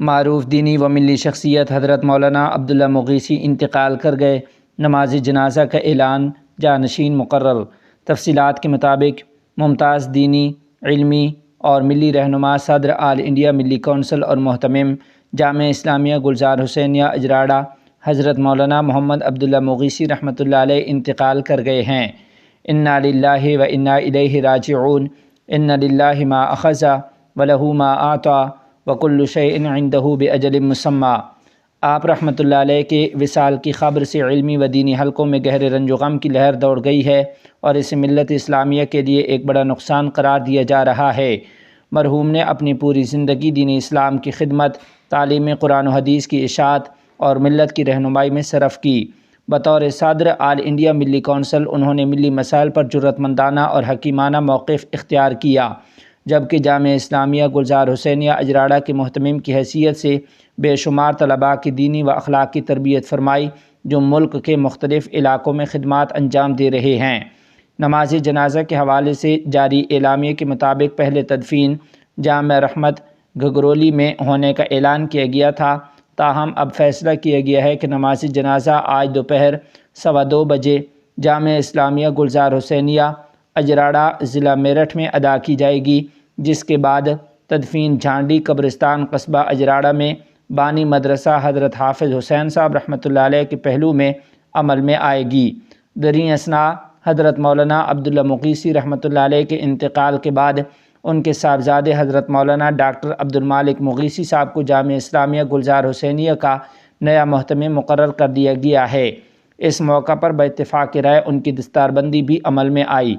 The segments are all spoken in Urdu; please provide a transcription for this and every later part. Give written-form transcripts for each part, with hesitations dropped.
معروف دینی و ملی شخصیت حضرت مولانا عبداللہ مغیثی انتقال کر گئے۔ نماز جنازہ کا اعلان، جانشین مقرر۔ تفصیلات کے مطابق ممتاز دینی، علمی اور ملی رہنما، صدر آل انڈیا ملی کونسل اور محتمم جامعہ اسلامیہ گلزار حسینیہ اجراڑہ حضرت مولانا محمد عبداللہ مغیثی رحمۃ اللہ علیہ انتقال کر گئے ہیں۔ انا للہ و انا الیہ راجعون۔ ان للہ ما اخذ ولہ ما اعطی وکل شیء عندہ باجل مسمی۔ آپ رحمۃ اللہ علیہ کے وصال کی خبر سے علمی و دینی حلقوں میں گہرے رنج و غم کی لہر دوڑ گئی ہے اور اسے ملت اسلامیہ کے لیے ایک بڑا نقصان قرار دیا جا رہا ہے۔ مرحوم نے اپنی پوری زندگی دین اسلام کی خدمت، تعلیم قرآن و حدیث کی اشاعت اور ملت کی رہنمائی میں صرف کی۔ بطور صدر آل انڈیا ملی کونسل انہوں نے ملی مسائل پر جرأتمندانہ اور حکیمانہ موقف اختیار کیا، جبکہ جامعہ اسلامیہ گلزار حسینیہ اجراڑہ کے محتمم کی حیثیت سے بے شمار طلباء کی دینی و اخلاقی تربیت فرمائی، جو ملک کے مختلف علاقوں میں خدمات انجام دے رہے ہیں۔ نماز جنازہ کے حوالے سے جاری اعلامیے کے مطابق پہلے تدفین جامع رحمت گھگرولی میں ہونے کا اعلان کیا گیا تھا، تاہم اب فیصلہ کیا گیا ہے کہ نماز جنازہ آج دوپہر 2:15 بجے جامعہ اسلامیہ گلزار حسینیہ اجراڑہ ضلع میرٹھ میں ادا کی جائے گی، جس کے بعد تدفین جھانڈی قبرستان قصبہ اجراڑہ میں بانی مدرسہ حضرت حافظ حسین صاحب رحمۃ اللہ علیہ کے پہلو میں عمل میں آئے گی۔ دریں اثنا حضرت مولانا عبداللہ مغیثی رحمۃ اللہ علیہ کے انتقال کے بعد ان کے صاحبزادے حضرت مولانا ڈاکٹر عبدالمالک مغیثی صاحب کو جامعہ اسلامیہ گلزار حسینیہ کا نیا محتمم مقرر کر دیا گیا ہے۔ اس موقع پر باتفاق رائے ان کی دستاربندی بھی عمل میں آئی۔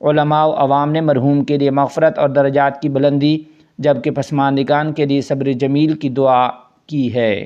علماء و عوام نے مرحوم کے لیے مغفرت اور درجات کی بلندی، جبکہ پسماندگان کے لیے صبر جمیل کی دعا کی ہے۔